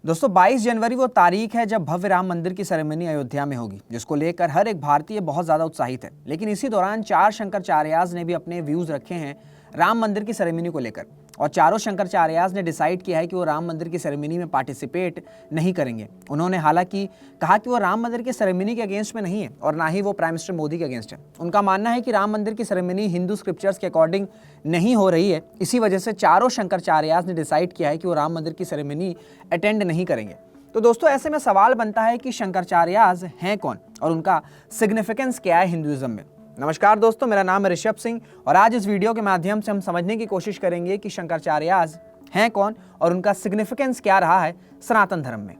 दोस्तों 22 जनवरी वो तारीख है जब भव्य राम मंदिर की सेरेमनी अयोध्या में होगी, जिसको लेकर हर एक भारतीय बहुत ज़्यादा उत्साहित है। लेकिन इसी दौरान चार शंकराचार्याज ने भी अपने व्यूज़ रखे हैं राम मंदिर की सेरेमनी को लेकर, और चारों शंकराचार्याज ने डिसाइड किया है कि वो राम मंदिर की सेरेमनी में पार्टिसिपेट नहीं करेंगे। उन्होंने हालांकि कहा कि वो राम मंदिर की सेरेमनी के अगेंस्ट में नहीं है और ना ही वो प्राइम मिनिस्टर मोदी के अगेंस्ट है। उनका मानना है कि राम मंदिर की सेरेमनी हिंदू स्क्रिप्चर्स के अकॉर्डिंग नहीं हो रही है। इसी वजह से चारों शंकराचार्याज ने डिसाइड किया है कि वो राम मंदिर की सेरेमनी अटेंड नहीं करेंगे। तो दोस्तों ऐसे में सवाल बनता है कि शंकराचार्याज हैं कौन और उनका सिग्निफिकेंस क्या है हिंदुइज्म में। नमस्कार दोस्तों, मेरा नाम है ऋषभ सिंह और आज इस वीडियो के माध्यम से हम समझने की कोशिश करेंगे कि शंकराचार्याज हैं कौन और उनका सिग्निफिकेंस क्या रहा है सनातन धर्म में।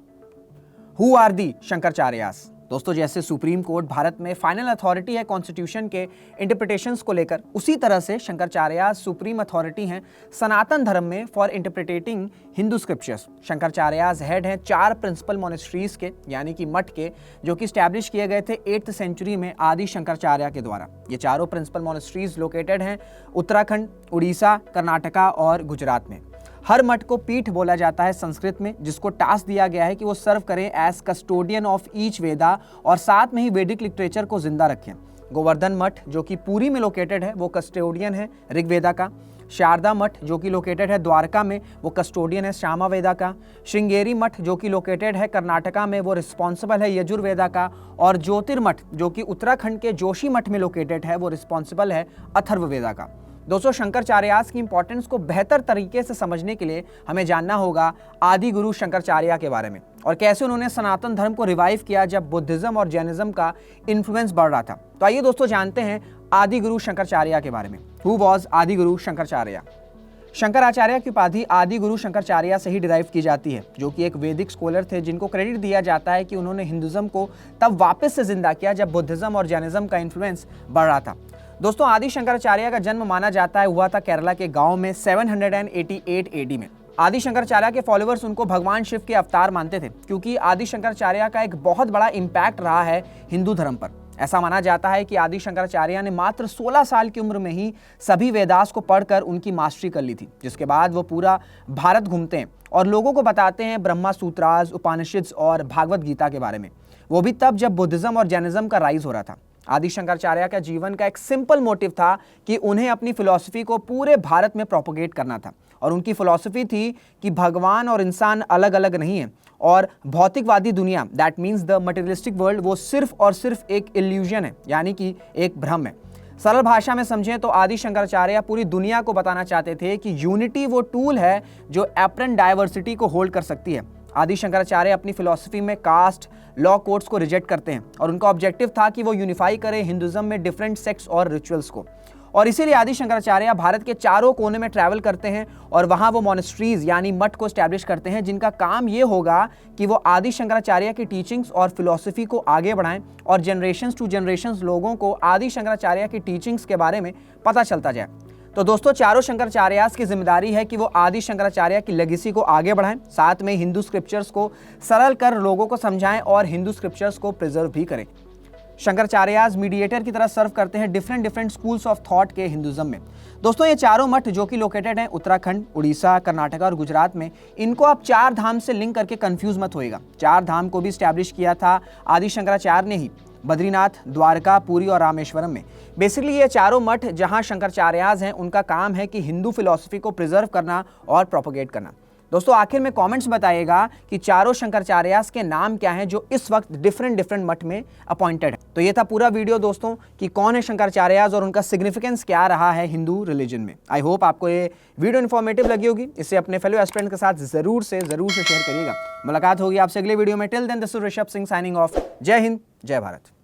Who are the Shankaracharyas? दोस्तों जैसे सुप्रीम कोर्ट भारत में फाइनल अथॉरिटी है कॉन्स्टिट्यूशन के इंटरप्रिटेशंस को लेकर, उसी तरह से शंकराचार्याज सुप्रीम अथॉरिटी हैं सनातन धर्म में for interpreting Hindu scriptures. Shankaracharyas head हैं 4 प्रिंसिपल मोनेस्ट्रीज के, यानी कि मठ के, जो कि स्टैब्लिश किए गए थे 8th सेंचुरी में आदि शंकराचार्य के द्वारा। ये चारों प्रिंसिपल मोनेस्ट्रीज लोकेटेड हैं उत्तराखंड, उड़ीसा, कर्नाटका और गुजरात में। हर मठ को पीठ बोला जाता है संस्कृत में, जिसको टास्क दिया गया है कि वो सर्व करें एज कस्टोडियन ऑफ ईच वेदा और साथ में ही वैदिक लिटरेचर को जिंदा रखें। गोवर्धन मठ जो कि पुरी में लोकेटेड है वो कस्टोडियन है ऋग्वेदा का। शारदा मठ जो कि लोकेटेड है द्वारका में वो कस्टोडियन है सामवेदा का। श्रृंगेरी मठ जो कि लोकेटेड है कर्नाटका में वो रिस्पॉन्सिबल है यजुर्वेदा का। और ज्योतिर्मठ जो कि उत्तराखंड के जोशी मठ में लोकेटेड है वो रिस्पॉन्सिबल है अथर्ववेदा का। दोस्तों शंकराचार्याज की इंपॉर्टेंस को बेहतर तरीके से समझने के लिए हमें जानना होगा आदि गुरु शंकराचार्य के बारे में और कैसे उन्होंने सनातन धर्म को रिवाइव किया जब बुद्धिज्म और जैनिज्म का इन्फ्लुएंस बढ़ रहा था। तो आइए दोस्तों जानते हैं आदि गुरु शंकराचार्य के बारे में। हु वॉज आदि गुरु शंकराचार्य? शंकराचार्य की उपाधि आदि गुरु शंकराचार्य से ही डिराइव की जाती है, जो कि एक वैदिक स्कॉलर थे जिनको क्रेडिट दिया जाता है कि उन्होंने हिंदुज्म को तब वापस से जिंदा किया जब बुद्धिज्म और जैनिज्म का इन्फ्लुएंस बढ़ रहा था। दोस्तों आदि शंकराचार्य का जन्म माना जाता है हुआ था केरला के गांव में 788 AD में। आदि शंकराचार्य के फॉलोअर्स उनको भगवान शिव के अवतार मानते थे, क्योंकि आदि शंकराचार्य का एक बहुत बड़ा इम्पैक्ट रहा है हिंदू धर्म पर। ऐसा माना जाता है कि आदि शंकराचार्य ने मात्र 16 साल की उम्र में ही सभी वेदास को पढ़कर उनकी मास्टरी कर ली थी, जिसके बाद वो पूरा भारत घूमते हैं और लोगों को बताते हैं ब्रह्मा सूत्रास, उपनिषद और भागवत गीता के बारे में। वो भी तब जब बुद्धिज्म और जैनिज्म का राइज हो रहा था। आदि शंकराचार्य का जीवन का एक सिंपल मोटिव था कि उन्हें अपनी फिलॉसफी को पूरे भारत में प्रोपोगेट करना था, और उनकी फिलॉसफी थी कि भगवान और इंसान अलग अलग नहीं है और भौतिकवादी दुनिया, that means the materialistic world, वो सिर्फ और सिर्फ एक इल्यूजन है, यानी कि एक भ्रम है। सरल भाषा में समझें तो आदि शंकराचार्य पूरी दुनिया को बताना चाहते थे कि यूनिटी वो टूल है जो एपरेंट डाइवर्सिटी को होल्ड कर सकती है। आदि शंकराचार्य अपनी फिलॉसफी में कास्ट लॉ कोड्स को रिजेक्ट करते हैं और उनका ऑब्जेक्टिव था कि वो यूनिफाई करें हिंदुज्म में डिफरेंट सेक्ट्स और रिचुअल्स को। और इसीलिए आदि शंकराचार्य भारत के चारों कोने में ट्रैवल करते हैं और वहाँ वो मोनेस्ट्रीज यानी मठ को स्टैब्लिश करते हैं, जिनका काम ये होगा कि वो आदि शंकराचार्य की टीचिंग्स और फिलॉसफी को आगे बढ़ाएं और जनरेशंस टू जनरेशंस लोगों को आदि शंकराचार्य की टीचिंग्स के बारे में पता चलता जाए। तो दोस्तों चारों शंकराचार्यास की जिम्मेदारी है कि वो आदि शंकराचार्य की लेगेसी को आगे बढ़ाएं, साथ में हिंदू स्क्रिप्चर्स को सरल कर लोगों को समझाएं और हिंदू स्क्रिप्चर्स को प्रिजर्व भी करें। शंकराचार्यास मीडिएटर की तरह सर्व करते हैं डिफरेंट स्कूल्स ऑफ थॉट के हिंदुज्म में। दोस्तों ये चारों मठ जो कि लोकेटेड हैं उत्तराखंड, उड़ीसा, कर्नाटका और गुजरात में, इनको आप 4 धाम से लिंक करके कंफ्यूज मत होइएगा। 4 धाम को भी स्टैब्लिश किया था आदि शंकराचार्य ने ही, बद्रीनाथ, द्वारका, पुरी और रामेश्वरम में। बेसिकली ये चारों मठ जहां शंकराचार्याज हैं, उनका काम है कि हिंदू फिलॉसफी को प्रिजर्व करना और प्रोपोगेट करना। दोस्तों आखिर में कमेंट्स बताइएगा कि चारों शंकराचार्याज के नाम क्या हैं जो इस वक्त डिफरेंट मठ में अपॉइंटेड है। तो ये था पूरा वीडियो दोस्तों कि कौन है शंकराचार्याज और उनका सिग्निफिकेंस क्या रहा है हिंदू रिलीजन में। आई होप आपको ये वीडियो इन्फॉर्मेटिव लगी होगी। इसे अपने फेलो एस्पिरेंट के साथ जरूर से शेयर करिएगा। मुलाकात होगी आपसे अगले वीडियो में। Till then this is Rishabh Singh signing off. जय हिंद, जय भारत।